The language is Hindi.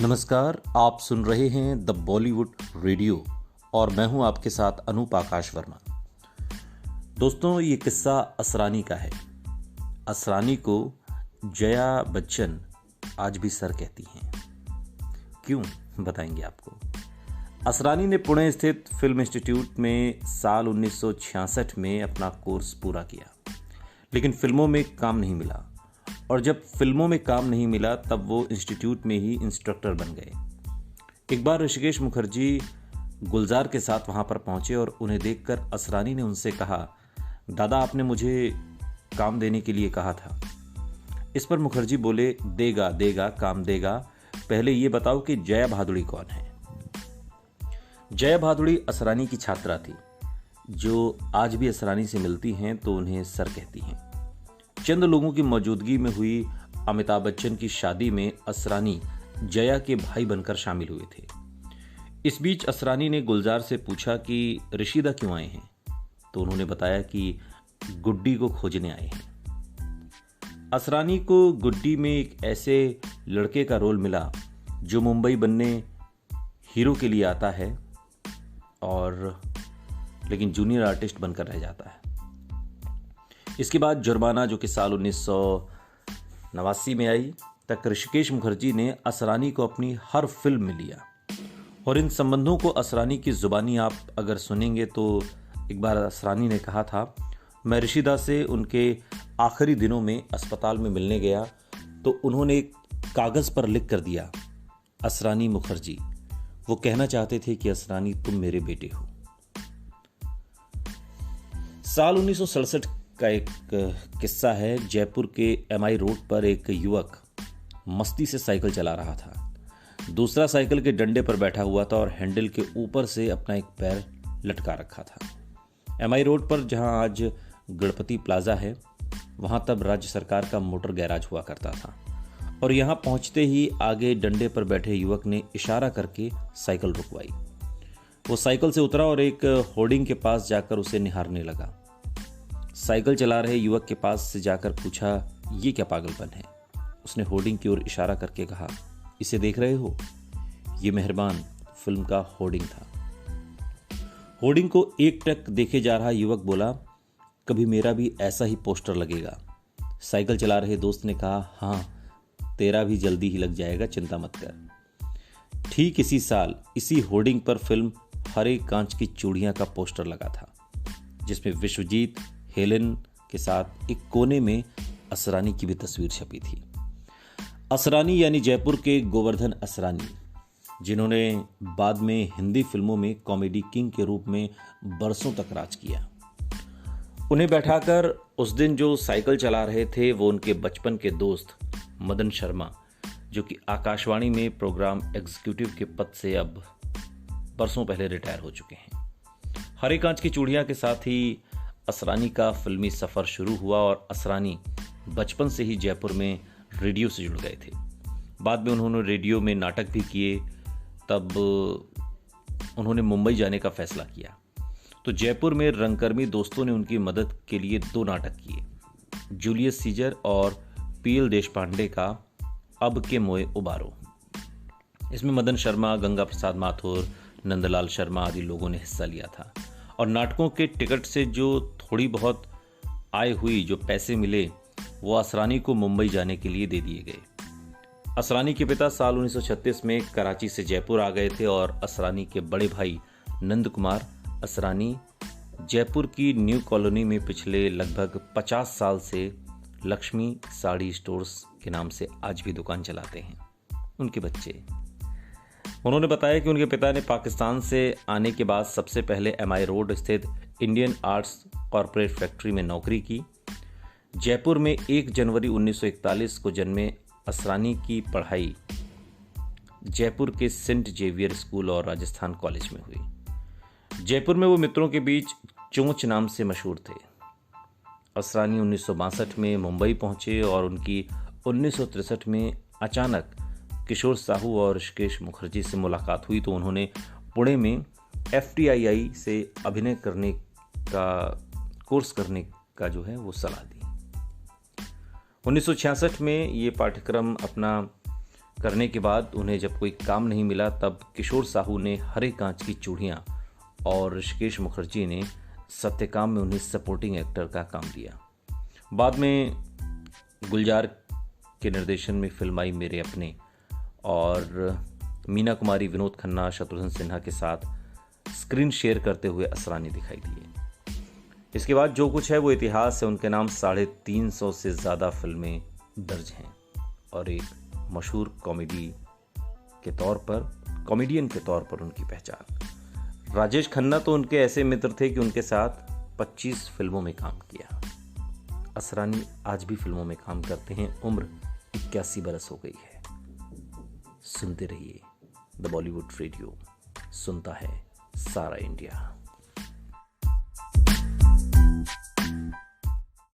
नमस्कार, आप सुन रहे हैं द बॉलीवुड रेडियो और मैं हूं आपके साथ अनूप आकाश वर्मा। दोस्तों, ये किस्सा असरानी का है। असरानी को जया बच्चन आज भी सर कहती हैं। क्यों, बताएंगे आपको। असरानी ने पुणे स्थित फिल्म इंस्टीट्यूट में साल 1966 में अपना कोर्स पूरा किया, लेकिन फिल्मों में काम नहीं मिला और जब फिल्मों में काम नहीं मिला तब वो इंस्टीट्यूट में ही इंस्ट्रक्टर बन गए। एक बार ऋषिकेश मुखर्जी गुलजार के साथ वहां पर पहुंचे और उन्हें देखकर असरानी ने उनसे कहा, दादा आपने मुझे काम देने के लिए कहा था। इस पर मुखर्जी बोले, देगा देगा काम देगा, पहले ये बताओ कि जया भादुड़ी कौन है। जया भादुड़ी असरानी की छात्रा थी, जो आज भी असरानी से मिलती हैं तो उन्हें सर कहती हैं। चंद लोगों की मौजूदगी में हुई अमिताभ बच्चन की शादी में असरानी जया के भाई बनकर शामिल हुए थे। इस बीच असरानी ने गुलजार से पूछा कि ऋषिदा क्यों आए हैं, तो उन्होंने बताया कि गुड्डी को खोजने आए हैं। असरानी को गुड्डी में एक ऐसे लड़के का रोल मिला जो मुंबई बनने हीरो के लिए आता है और लेकिन जूनियर आर्टिस्ट बनकर रह जाता है। इसके बाद जुर्माना, जो कि साल 1989 में आई, तक ऋषिकेश मुखर्जी ने असरानी को अपनी हर फिल्म में लिया और इन संबंधों को असरानी की जुबानी आप अगर सुनेंगे तो एक बार असरानी ने कहा था, मैं ऋषिदा से उनके आखिरी दिनों में अस्पताल में मिलने गया तो उन्होंने एक कागज़ पर लिख कर दिया, असरानी मुखर्जी। वो कहना चाहते थे कि असरानी तुम मेरे बेटे हो। साल 1967 का एक किस्सा है। जयपुर के एमआई रोड पर एक युवक मस्ती से साइकिल चला रहा था। दूसरा साइकिल के डंडे पर बैठा हुआ था और हैंडल के ऊपर से अपना एक पैर लटका रखा था। एमआई रोड पर, जहां आज गणपति प्लाजा है, वहां तब राज्य सरकार का मोटर गैराज हुआ करता था और यहां पहुंचते ही आगे डंडे पर बैठे युवक ने इशारा करके साइकिल रुकवाई। वो साइकिल से उतरा और एक होर्डिंग के पास जाकर उसे निहारने लगा। साइकिल चला रहे युवक के पास से जाकर पूछा, ये क्या पागलपन है। उसने होर्डिंग की ओर इशारा करके कहा, इसे देख रहे हो, ये मेहरबान फिल्म का होर्डिंग था। होर्डिंग को एक टक देखे जा रहा युवक बोला, कभी मेरा भी ऐसा ही पोस्टर लगेगा। साइकिल चला रहे दोस्त ने कहा, हाँ तेरा भी जल्दी ही लग जाएगा, चिंता मत कर। ठीक इसी साल इसी होर्डिंग पर फिल्म हरे कांच की चूड़ियां का पोस्टर लगा था, जिसमें विश्वजीत हेलेन के साथ एक कोने में असरानी की भी तस्वीर छपी थी। असरानी यानी जयपुर के गोवर्धन असरानी, जिन्होंने बाद में हिंदी फिल्मों में कॉमेडी किंग के रूप में बरसों तक राज किया। उन्हें बैठाकर उस दिन जो साइकिल चला रहे थे वो उनके बचपन के दोस्त मदन शर्मा, जो कि आकाशवाणी में प्रोग्राम एग्जीक्यूटिव के पद से अब बरसों पहले रिटायर हो चुके हैं। हरे कांच की चूड़ियां के साथ ही असरानी का फिल्मी सफर शुरू हुआ और असरानी बचपन से ही जयपुर में रेडियो से जुड़ गए थे। बाद में उन्होंने रेडियो में नाटक भी किए। तब उन्होंने मुंबई जाने का फैसला किया तो जयपुर में रंगकर्मी दोस्तों ने उनकी मदद के लिए 2 नाटक किए, जूलियस सीजर और पीएल देशपांडे का अब के मोए उबारो। इसमें मदन शर्मा, गंगा प्रसाद माथुर, नंदलाल शर्मा आदि लोगों ने हिस्सा लिया था और नाटकों के टिकट से जो थोड़ी बहुत आय हुई, जो पैसे मिले, वो असरानी को मुंबई जाने के लिए दे दिए गए। असरानी के पिता साल 1936 में कराची से जयपुर आ गए थे और असरानी के बड़े भाई नंद कुमार असरानी जयपुर की न्यू कॉलोनी में पिछले लगभग 50 साल से लक्ष्मी साड़ी स्टोर्स के नाम से आज भी दुकान चलाते हैं। उनके बच्चे, उन्होंने बताया कि उनके पिता ने पाकिस्तान से आने के बाद सबसे पहले एमआई रोड स्थित इंडियन आर्ट्स कॉरपोरेट फैक्ट्री में नौकरी की। जयपुर में 1 जनवरी 1941 को जन्मे असरानी की पढ़ाई जयपुर के सेंट जेवियर स्कूल और राजस्थान कॉलेज में हुई। जयपुर में वो मित्रों के बीच चोंच नाम से मशहूर थे। असरानी 1962 में मुंबई पहुंचे और उनकी 1963 में अचानक किशोर साहू और ऋषिकेश मुखर्जी से मुलाकात हुई तो उन्होंने पुणे में FTII से अभिनय करने का कोर्स करने का जो है वो सलाह दी। 1966 में ये पाठ्यक्रम अपना करने के बाद उन्हें जब कोई काम नहीं मिला तब किशोर साहू ने हरे कांच की चूड़ियाँ और ऋषिकेश मुखर्जी ने सत्यकाम में उन्हें सपोर्टिंग एक्टर का काम दिया। बाद में गुलजार के निर्देशन में फिल्म आई मेरे अपने, और मीना कुमारी, विनोद खन्ना, शत्रुघ्न सिन्हा के साथ स्क्रीन शेयर करते हुए असरानी दिखाई दिए। इसके बाद जो कुछ है वो इतिहास है। उनके नाम 350 से ज़्यादा फिल्में दर्ज हैं और एक मशहूर कॉमेडियन के तौर पर उनकी पहचान। राजेश खन्ना तो उनके ऐसे मित्र थे कि उनके साथ 25 फिल्मों में काम किया। असरानी आज भी फिल्मों में काम करते हैं। उम्र 81 बरस हो गई है। सुनते रहिए द बॉलीवुड रेडियो, सुनता है सारा इंडिया।